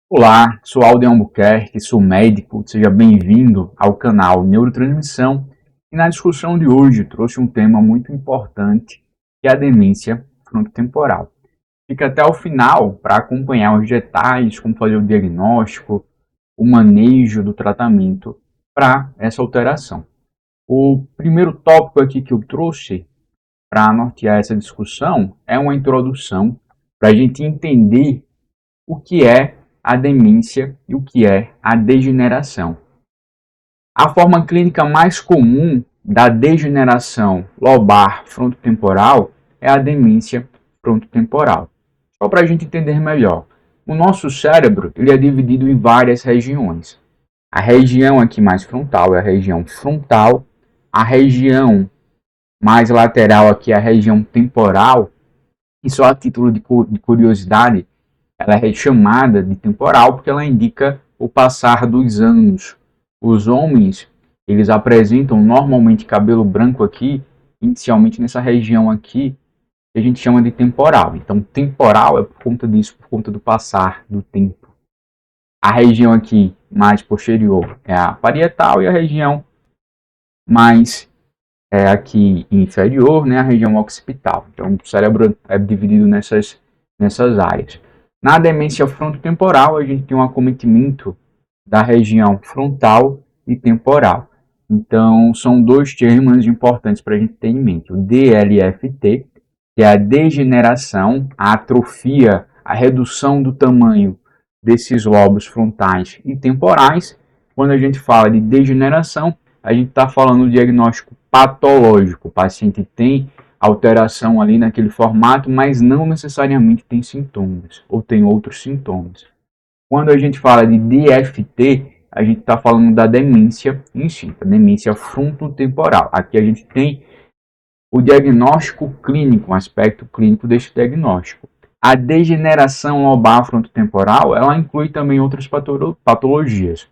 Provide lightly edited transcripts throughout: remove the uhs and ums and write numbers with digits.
Olá, sou Alden Albuquerque, sou médico, seja bem-vindo ao canal Neurotransmissão. E na discussão de hoje trouxe um tema muito importante, que é a demência frontotemporal. Fica até o final para acompanhar os detalhes, como fazer o diagnóstico, o manejo do tratamento para essa alteração. O primeiro tópico aqui que eu trouxe para nortear essa discussão é uma introdução para a gente entender o que é a demência e o que é a degeneração. A forma clínica mais comum da degeneração lobar frontotemporal é a demência frontotemporal. Só para a gente entender melhor, o nosso cérebro ele é dividido em várias regiões. A região aqui mais frontal é a região frontal, a região mais lateral aqui é a região temporal, e só a título de curiosidade, ela é chamada de temporal porque ela indica o passar dos anos. Os homens, eles apresentam normalmente cabelo branco aqui, inicialmente nessa região aqui, que a gente chama de temporal. Então, temporal é por conta disso, por conta do passar do tempo. A região aqui mais posterior é a parietal e a região mais aqui inferior, né, a região occipital. Então, o cérebro é dividido nessas áreas. Na demência frontotemporal, a gente tem um acometimento da região frontal e temporal. Então, são dois termos importantes para a gente ter em mente. O DLFT, que é a degeneração, a atrofia, a redução do tamanho desses lobos frontais e temporais. Quando a gente fala de degeneração, a gente está falando do diagnóstico patológico. O paciente tem alteração ali naquele formato, mas não necessariamente tem sintomas ou tem outros sintomas. Quando a gente fala de DFT, a gente está falando da demência em si, a demência frontotemporal. Aqui a gente tem o diagnóstico clínico, um aspecto clínico deste diagnóstico. A degeneração lobar frontotemporal, ela inclui também outras patologias.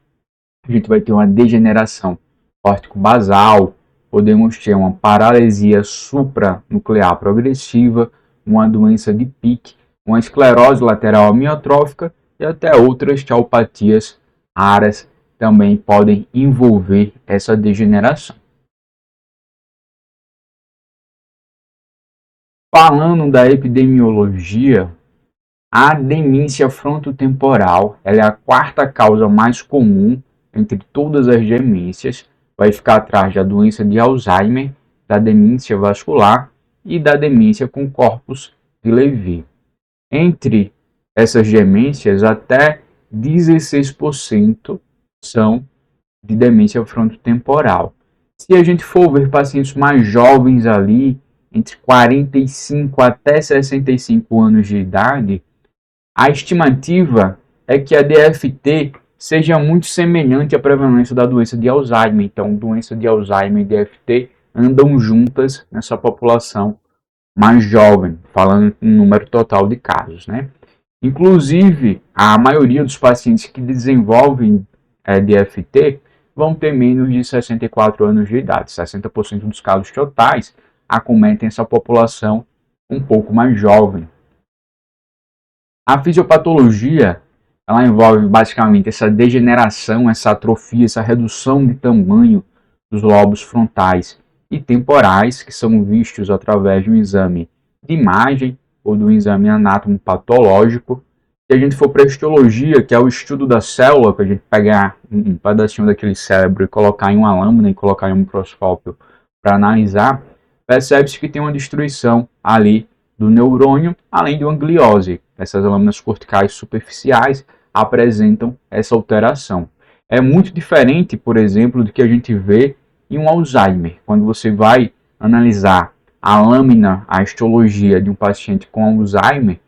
A gente vai ter uma degeneração córtico-basal, podemos ter uma paralisia supranuclear progressiva, uma doença de Pick, uma esclerose lateral amiotrófica e até outras tauopatias raras também podem envolver essa degeneração. Falando da epidemiologia, a demência frontotemporal ela é a quarta causa mais comum entre todas as demências, vai ficar atrás da doença de Alzheimer, da demência vascular e da demência com corpus de Levy. Entre essas demências, até 16% são de demência frontotemporal. Se a gente for ver pacientes mais jovens ali, entre 45 até 65 anos de idade, a estimativa é que a DFT seja muito semelhante à prevalência da doença de Alzheimer. Então, doença de Alzheimer e DFT andam juntas nessa população mais jovem, falando em número total de casos, né? Inclusive, a maioria dos pacientes que desenvolvem DFT vão ter menos de 64 anos de idade. 60% dos casos totais acometem essa população um pouco mais jovem. A fisiopatologia, ela envolve basicamente essa degeneração, essa atrofia, essa redução de tamanho dos lobos frontais e temporais, que são vistos através de um exame de imagem ou do exame anatomopatológico. Se a gente for para a histologia, que é o estudo da célula, para a gente pegar um pedacinho daquele cérebro e colocar em uma lâmina e colocar em um microscópio para analisar, percebe-se que tem uma destruição ali do neurônio, além de uma gliose. Essas lâminas corticais superficiais apresentam essa alteração. É muito diferente, por exemplo, do que a gente vê em um Alzheimer. Quando você vai analisar a lâmina, a histologia de um paciente com Alzheimer,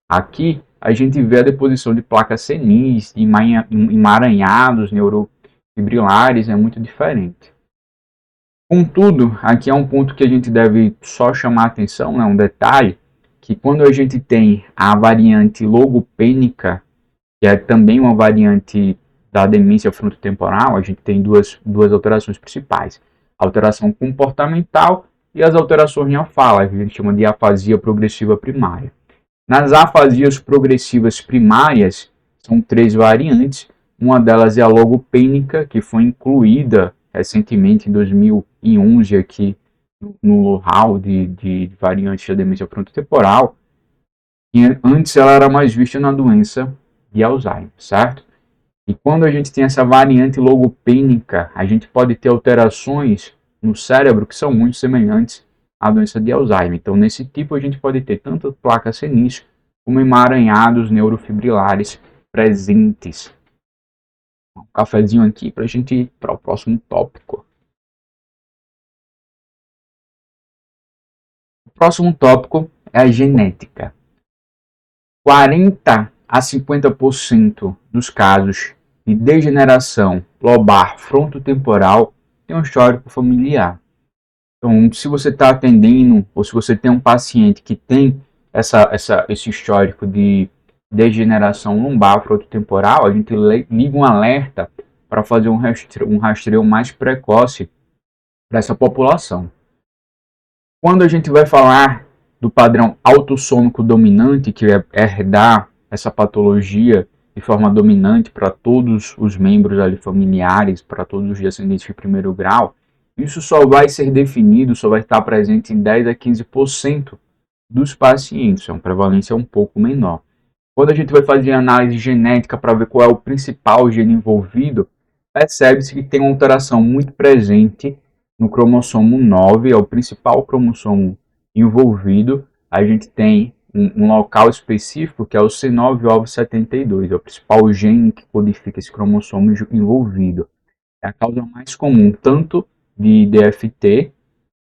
aqui a gente vê a deposição de placas senis, de emaranhados neurofibrilares, é muito diferente. Contudo, aqui é um ponto que a gente deve só chamar a atenção, né, um detalhe, que quando a gente tem a variante logopênica, que é também uma variante da demência frontotemporal, a gente tem duas alterações principais. A alteração comportamental e as alterações na fala, que a gente chama de afasia progressiva primária. Nas afasias progressivas primárias, São 3 variantes. Uma delas é a logopênica, que foi incluída recentemente em 2011 aqui no hall de variantes da demência frontotemporal. E antes ela era mais vista na doença de Alzheimer, certo? E quando a gente tem essa variante logopênica, a gente pode ter alterações no cérebro que são muito semelhantes à doença de Alzheimer. Então, nesse tipo, a gente pode ter tanto placa senis como emaranhados neurofibrilares presentes. Um cafezinho aqui para a gente ir para o próximo tópico. O próximo tópico é a genética. 40 a 50% dos casos de degeneração lobar frontotemporal tem um histórico familiar. Então, se você está atendendo ou se você tem um paciente que tem esse histórico de degeneração lombar frontotemporal, a gente liga um alerta para fazer um rastreio mais precoce para essa população. Quando a gente vai falar do padrão autossômico dominante, que é herdar essa patologia de forma dominante para todos os membros ali familiares, para todos os descendentes de primeiro grau, isso só vai ser definido, só vai estar presente em 10 a 15% dos pacientes, é uma prevalência um pouco menor. Quando a gente vai fazer análise genética para ver qual é o principal gene envolvido, percebe-se que tem uma alteração muito presente no cromossomo 9, é o principal cromossomo envolvido. A gente tem um local específico que é o C9-OV72, é o principal gene que codifica esse cromossomo envolvido. É a causa mais comum, tanto de DFT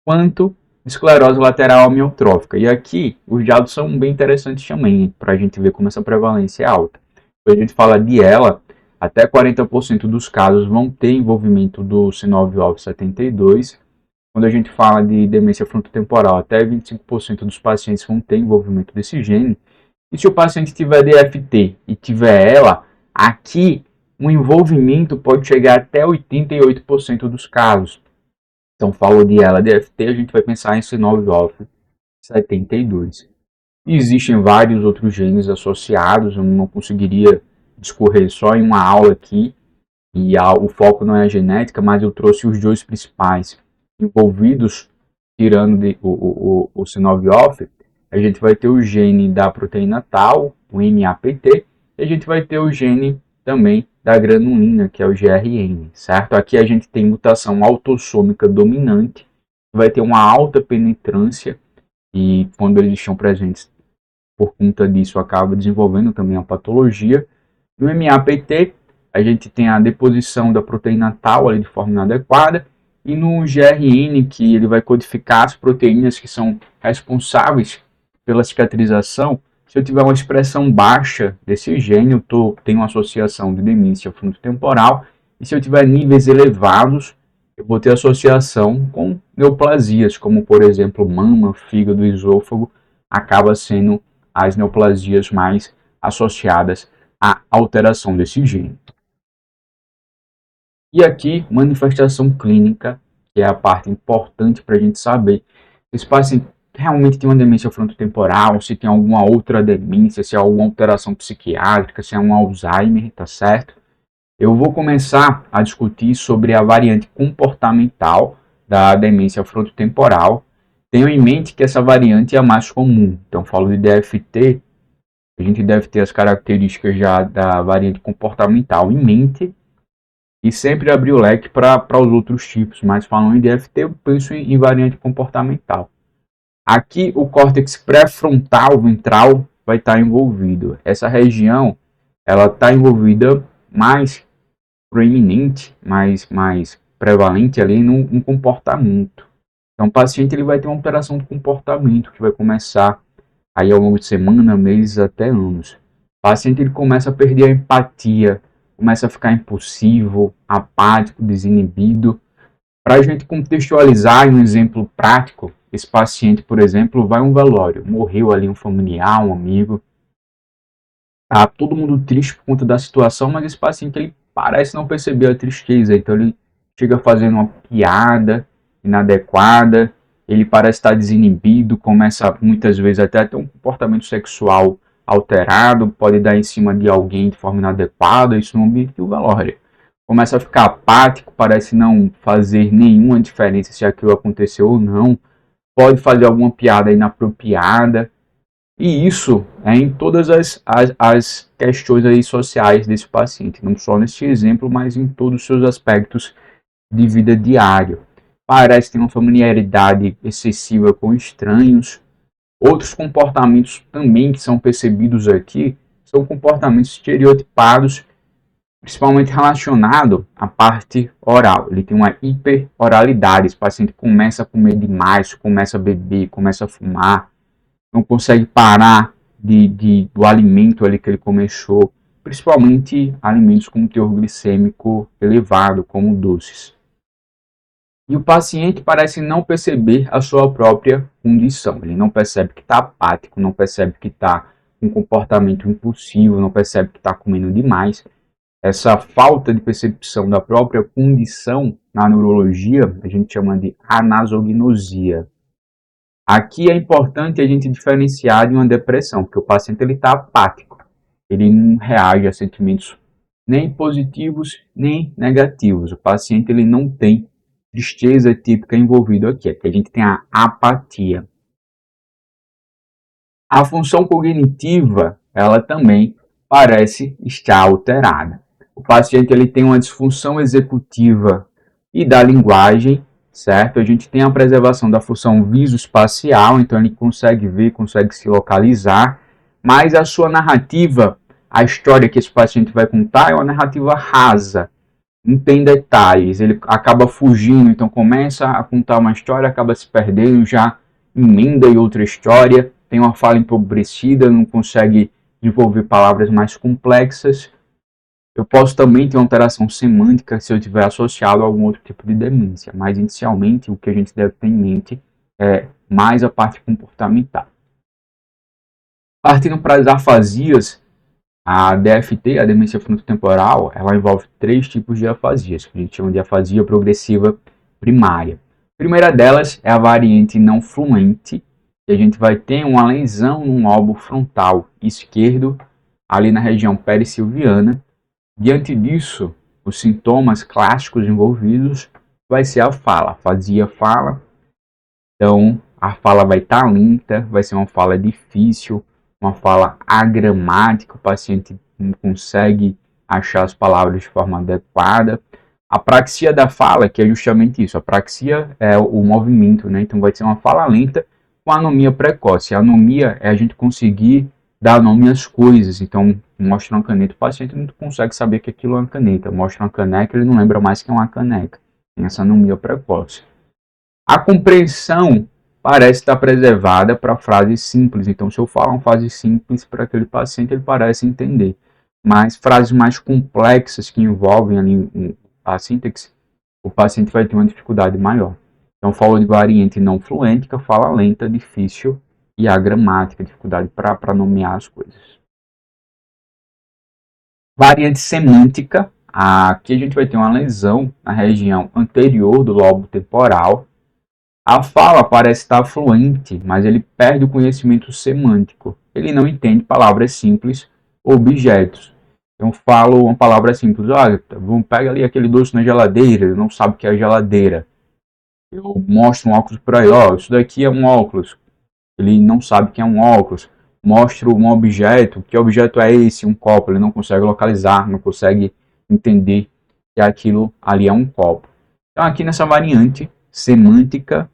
quanto de esclerose lateral amiotrófica. E aqui os dados são bem interessantes também, para a gente ver como essa prevalência é alta. Quando a gente fala de ela, até 40% dos casos vão ter envolvimento do C9-OV72. Quando a gente fala de demência frontotemporal, até 25% dos pacientes vão ter envolvimento desse gene. E se o paciente tiver DFT e tiver ela, aqui o envolvimento pode chegar até 88% dos casos. Então, falou de ela DFT, a gente vai pensar em C9-OV72. Existem vários outros genes associados, eu não conseguiria discorrer só em uma aula aqui, e o foco não é a genética, mas eu trouxe os dois principais envolvidos, tirando o C9-OV, a gente vai ter o gene da proteína Tau, o MAPT, e a gente vai ter o gene também da granulina, que é o GRN, certo? Aqui a gente tem mutação autossômica dominante, vai ter uma alta penetrância, e quando eles estão presentes, por conta disso, acaba desenvolvendo também a patologia. No MAPT, a gente tem a deposição da proteína Tau ali de forma inadequada, e no GRN, que ele vai codificar as proteínas que são responsáveis pela cicatrização. Se eu tiver uma expressão baixa desse gene, eu tenho uma associação de demência frontotemporal, e se eu tiver níveis elevados, eu vou ter associação com neoplasias, como por exemplo mama, fígado, esôfago, acaba sendo as neoplasias mais associadas à alteração desse gene. E aqui, manifestação clínica, que é a parte importante para a gente saber se esse paciente realmente tem uma demência frontotemporal, se tem alguma outra demência, se é alguma alteração psiquiátrica, se é um Alzheimer, tá certo? Eu vou começar a discutir sobre a variante comportamental da demência frontotemporal. Tenho em mente que essa variante é a mais comum. Então, falo de DFT, a gente deve ter as características já da variante comportamental em mente e sempre abrir o leque para os outros tipos. Mas falando em DFT, eu penso em variante comportamental. Aqui o córtex pré-frontal ventral vai estar envolvido. Essa região ela está envolvida mais proeminente, mais prevalente ali no comportamento. Então o paciente ele vai ter uma alteração do comportamento que vai começar aí ao longo de semana, meses até anos. O paciente ele começa a perder a empatia, começa a ficar impulsivo, apático, desinibido. Para a gente contextualizar em um exemplo prático, esse paciente, por exemplo, vai a um velório, morreu ali um familiar, um amigo, tá todo mundo triste por conta da situação, mas esse paciente ele parece não perceber a tristeza, então ele chega fazendo uma piada inadequada, ele parece estar desinibido, começa muitas vezes até a ter um comportamento sexual alterado, pode dar em cima de alguém de forma inadequada, isso no ambiente do velório. Começa a ficar apático, parece não fazer nenhuma diferença se aquilo aconteceu ou não, pode fazer alguma piada inapropriada, e isso é em todas as questões aí sociais desse paciente, não só neste exemplo, mas em todos os seus aspectos de vida diária. Parece ter uma familiaridade excessiva com estranhos. Outros comportamentos também que são percebidos aqui são comportamentos estereotipados, principalmente relacionado à parte oral. Ele tem uma hiperoralidade. Esse paciente começa a comer demais, começa a beber, começa a fumar, não consegue parar do alimento ali que ele começou, principalmente alimentos com teor glicêmico elevado, como doces. E o paciente parece não perceber a sua própria condição. Ele não percebe que está apático, não percebe que está com um comportamento impulsivo, não percebe que está comendo demais. Essa falta de percepção da própria condição na neurologia, a gente chama de anasognosia. Aqui é importante a gente diferenciar de uma depressão, porque o paciente está apático. Ele não reage a sentimentos nem positivos, nem negativos. O paciente ele não tem tristeza típica envolvida aqui, é que a gente tem a apatia. A função cognitiva, ela também parece estar alterada. O paciente ele tem uma disfunção executiva e da linguagem, certo? A gente tem a preservação da função visoespacial, então ele consegue ver, consegue se localizar, mas a sua narrativa, a história que esse paciente vai contar é uma narrativa rasa, não tem detalhes, ele acaba fugindo, então começa a contar uma história, acaba se perdendo, já emenda em outra história, tem uma fala empobrecida, não consegue desenvolver palavras mais complexas. Eu posso também ter uma alteração semântica se eu tiver associado a algum outro tipo de demência, mas inicialmente o que a gente deve ter em mente é mais a parte comportamental. Partindo para as afasias, a DFT, a demência frontotemporal, ela envolve 3 tipos de afasias, que a gente chama de afasia progressiva primária. A primeira delas é a variante não fluente, que a gente vai ter uma lesão no lobo frontal esquerdo, ali na região perissilviana. Diante disso, os sintomas clássicos envolvidos vai ser a fala, afasia fala. Então, a fala vai estar lenta, vai ser uma fala difícil, uma fala agramática, o paciente não consegue achar as palavras de forma adequada. A praxia da fala, que é justamente isso, a praxia é o movimento, né? Então vai ser uma fala lenta com anomia precoce. A anomia é a gente conseguir dar nome às coisas, então mostra uma caneta, o paciente não consegue saber que aquilo é uma caneta, mostra uma caneca, ele não lembra mais que é uma caneca, tem essa anomia precoce. A compreensão parece estar preservada para frases simples. Então, se eu falo uma frase simples para aquele paciente, ele parece entender. Mas frases mais complexas que envolvem ali a síntese, o paciente vai ter uma dificuldade maior. Então, falo de variante não fluente, que fala lenta, difícil, e a gramática, dificuldade para nomear as coisas. Variante semântica, aqui a gente vai ter uma lesão na região anterior do lobo temporal. A fala parece estar fluente, mas ele perde o conhecimento semântico. Ele não entende palavras simples, objetos. Eu falo uma palavra simples, olha, vamos pegar ali aquele doce na geladeira, ele não sabe o que é geladeira. Eu mostro um óculos para ele, ó, isso daqui é um óculos. Ele não sabe que é um óculos. Mostro um objeto, que objeto é esse? Um copo. Ele não consegue localizar, não consegue entender que aquilo ali é um copo. Então aqui nessa variante semântica,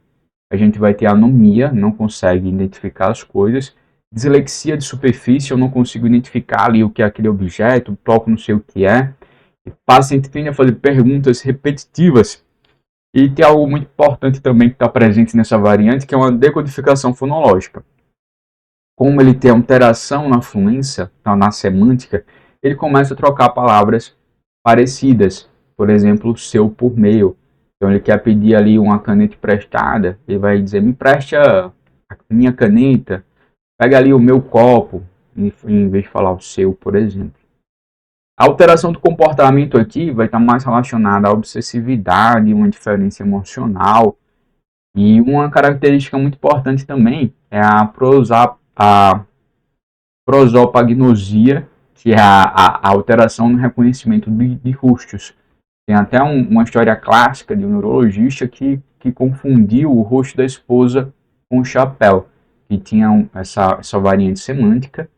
a gente vai ter anomia, não consegue identificar as coisas. Dislexia de superfície, eu não consigo identificar ali o que é aquele objeto, toco, não sei o que é. O paciente tende a fazer perguntas repetitivas. E tem algo muito importante também que está presente nessa variante, que é uma decodificação fonológica. Como ele tem alteração na fluência, na semântica, ele começa a trocar palavras parecidas. Por exemplo, seu por meio. Então ele quer pedir ali uma caneta emprestada, ele vai dizer, me preste a minha caneta, pega ali o meu copo, em vez de falar o seu, por exemplo. A alteração do comportamento aqui vai estar mais relacionada à obsessividade, uma diferença emocional. E uma característica muito importante também é a prosopagnosia, que é a alteração no reconhecimento de rostos. Tem até uma história clássica de um neurologista que confundiu o rosto da esposa com o chapéu, que tinha essa variante semântica.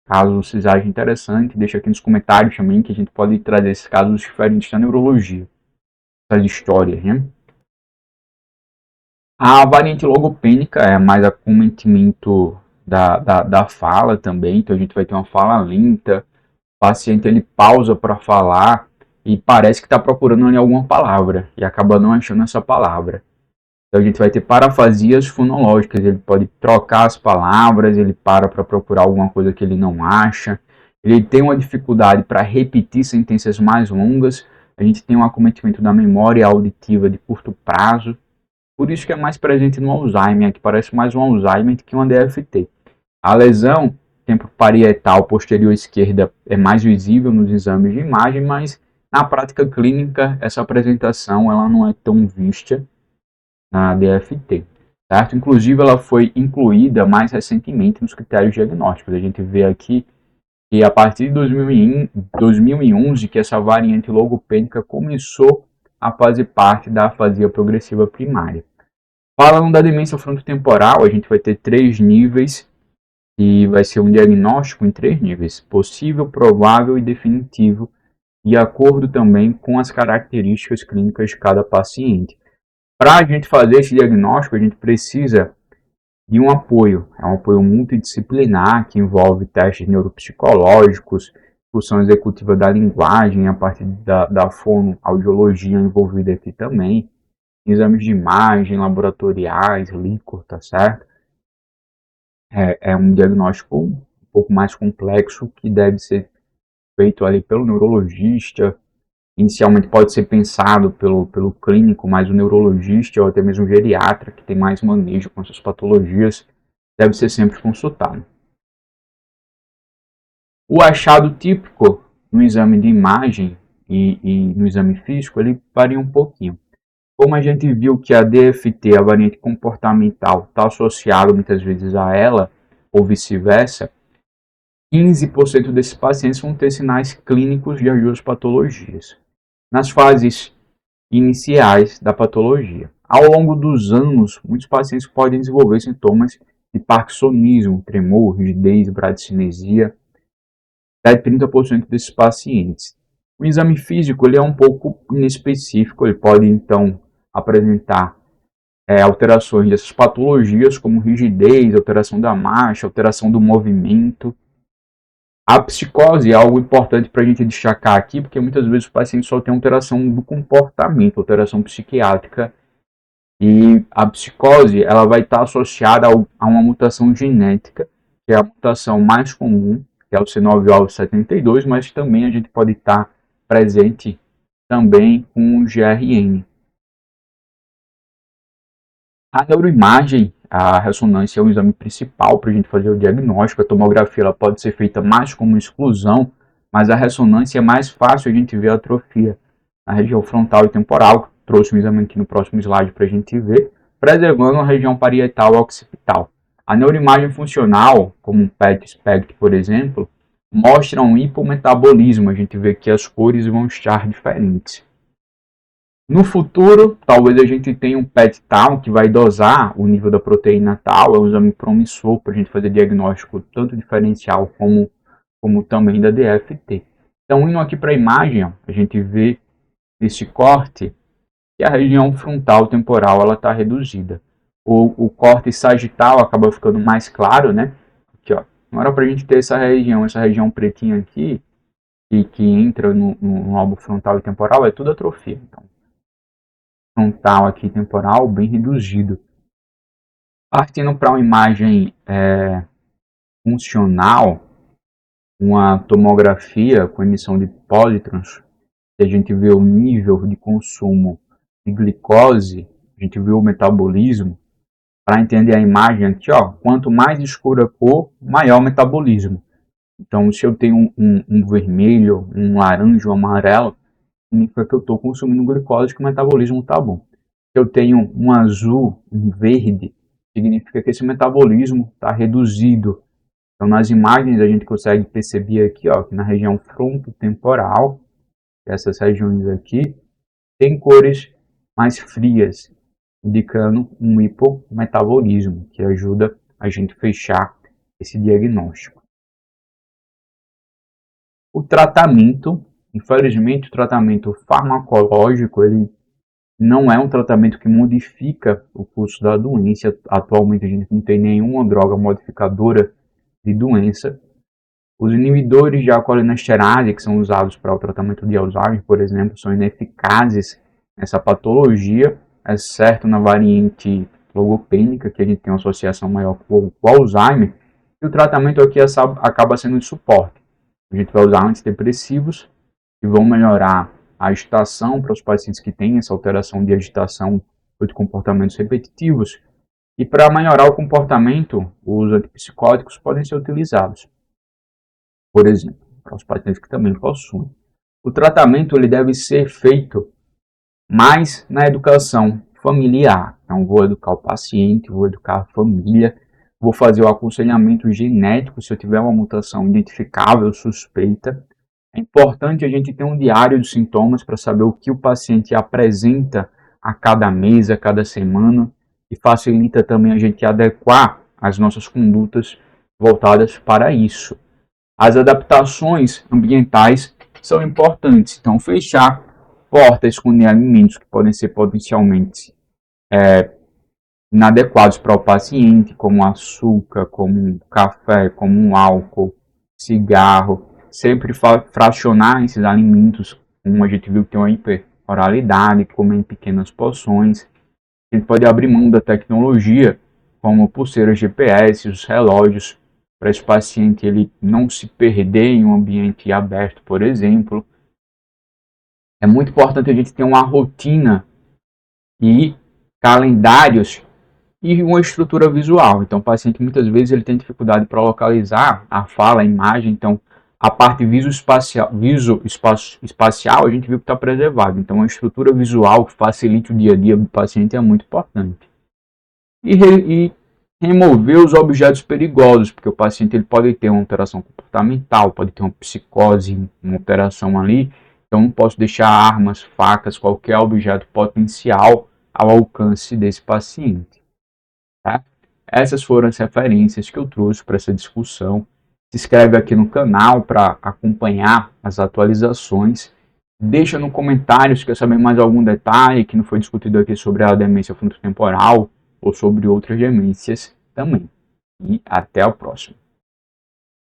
Caso vocês achem interessante, deixa aqui nos comentários também, que a gente pode trazer esses casos diferentes da neurologia, essas histórias, né? A variante logopênica é mais acometimento da fala também, então a gente vai ter uma fala lenta, o paciente ele pausa para falar e parece que está procurando ali alguma palavra e acaba não achando essa palavra. Então a gente vai ter parafasias fonológicas, ele pode trocar as palavras, ele para procurar alguma coisa que ele não acha, ele tem uma dificuldade para repetir sentenças mais longas, a gente tem um acometimento da memória auditiva de curto prazo, por isso que é mais presente no Alzheimer, que parece mais um Alzheimer do que uma DFT. A lesão tempo parietal posterior esquerda é mais visível nos exames de imagem, mas na prática clínica essa apresentação ela não é tão vista na DFT, certo? Inclusive ela foi incluída mais recentemente nos critérios diagnósticos. A gente vê aqui que a partir de 2011 que essa variante logopênica começou a fazer parte da afasia progressiva primária. Falando da demência frontotemporal, a gente vai ter 3 níveis e vai ser um diagnóstico em 3 níveis: possível, provável e definitivo, de acordo também com as características clínicas de cada paciente. Para a gente fazer esse diagnóstico, a gente precisa de um apoio. É um apoio multidisciplinar que envolve testes neuropsicológicos, função executiva da linguagem, a partir da fonoaudiologia envolvida aqui também, exames de imagem, laboratoriais, líquor, tá certo? É um diagnóstico um pouco mais complexo que deve ser feito ali pelo neurologista. Inicialmente pode ser pensado pelo clínico, mas o neurologista ou até mesmo o geriatra, que tem mais manejo com essas patologias, deve ser sempre consultado. O achado típico no exame de imagem e no exame físico, ele varia um pouquinho. Como a gente viu que a DFT, a variante comportamental, está associada muitas vezes a ela, ou vice-versa, 15% desses pacientes vão ter sinais clínicos de as duas patologias. Nas fases iniciais da patologia. Ao longo dos anos, muitos pacientes podem desenvolver sintomas de parkinsonismo, tremor, rigidez, bradicinesia, até 30% desses pacientes. O exame físico ele é um pouco inespecífico, ele pode então apresentar alterações dessas patologias, como rigidez, alteração da marcha, alteração do movimento. A psicose é algo importante para a gente destacar aqui, porque muitas vezes o paciente só tem alteração do comportamento, alteração psiquiátrica, e a psicose ela vai estar associada a uma mutação genética, que é a mutação mais comum, que é o C9orf72, mas também a gente pode estar presente também com o GRN. A neuroimagem, a ressonância é o exame principal para a gente fazer o diagnóstico. A tomografia ela pode ser feita mais como exclusão, mas a ressonância é mais fácil a gente ver a atrofia na região frontal e temporal. Trouxe um exame aqui no próximo slide para a gente ver, preservando a região parietal e occipital. A neuroimagem funcional, como um PET SPECT, por exemplo, mostra um hipometabolismo. A gente vê que as cores vão estar diferentes. No futuro, talvez a gente tenha um PET tal que vai dosar o nível da proteína tal, é um exame promissor para a gente fazer diagnóstico tanto diferencial como também da DFT. Então, indo aqui para a imagem, ó, a gente vê esse corte que a região frontal temporal ela está reduzida. O corte sagital acaba ficando mais claro, né? Aqui, ó. Não era para a gente ter essa região pretinha aqui, que entra no lobo frontal e temporal, é tudo atrofia. Então, frontal aqui temporal bem reduzido. Partindo para uma imagem funcional, uma tomografia com emissão de pósitrons, a gente vê o nível de consumo de glicose, a gente vê o metabolismo. Para entender a imagem aqui, ó, quanto mais escura a cor, maior o metabolismo. Então, se eu tenho um vermelho, um laranja, um amarelo, significa que eu estou consumindo glicose, que o metabolismo está bom. Se eu tenho um azul, um verde, significa que esse metabolismo está reduzido. Então, nas imagens a gente consegue perceber aqui, ó, que na região frontotemporal, essas regiões aqui, tem cores mais frias, indicando um hipometabolismo, que ajuda a gente a fechar esse diagnóstico. O tratamento, infelizmente, o tratamento farmacológico, ele não é um tratamento que modifica o curso da doença. Atualmente a gente não tem nenhuma droga modificadora de doença. Os inibidores de alcolinesterase, que são usados para o tratamento de Alzheimer, por exemplo, são ineficazes nessa patologia, exceto na variante logopênica, que a gente tem uma associação maior com o Alzheimer, e o tratamento aqui acaba sendo de suporte. A gente vai usar antidepressivos, que vão melhorar a agitação para os pacientes que têm essa alteração de agitação ou de comportamentos repetitivos, e para melhorar o comportamento, os antipsicóticos podem ser utilizados. Por exemplo, para os pacientes que também possuem. O tratamento ele deve ser feito mais na educação familiar. Então, vou educar o paciente, vou educar a família, vou fazer o aconselhamento genético se eu tiver uma mutação identificável, suspeita. É importante a gente ter um diário de sintomas para saber o que o paciente apresenta a cada mês, a cada semana, e facilita também a gente adequar as nossas condutas voltadas para isso. As adaptações ambientais são importantes, então fechar portas, esconder alimentos que podem ser potencialmente inadequados para o paciente, como açúcar, como café, como álcool, cigarro. Sempre fracionar esses alimentos, como a gente viu que tem uma hiperoralidade, comer em pequenas porções. A gente pode abrir mão da tecnologia, como pulseiras GPS, os relógios, para esse paciente ele não se perder em um ambiente aberto, por exemplo. É muito importante a gente ter uma rotina e calendários e uma estrutura visual. Então, o paciente muitas vezes ele tem dificuldade para localizar a fala, a imagem. Então, a parte visoespacial a gente viu que está preservada. Então, uma estrutura visual que facilite o dia a dia do paciente é muito importante. E remover os objetos perigosos, porque o paciente ele pode ter uma alteração comportamental, pode ter uma psicose, uma alteração ali. Então, não posso deixar armas, facas, qualquer objeto potencial ao alcance desse paciente. Tá? Essas foram as referências que eu trouxe para essa discussão. Se inscreve aqui no canal para acompanhar as atualizações. Deixa no comentário se quer saber mais algum detalhe que não foi discutido aqui sobre a demência frontotemporal ou sobre outras demências também. E até a próxima.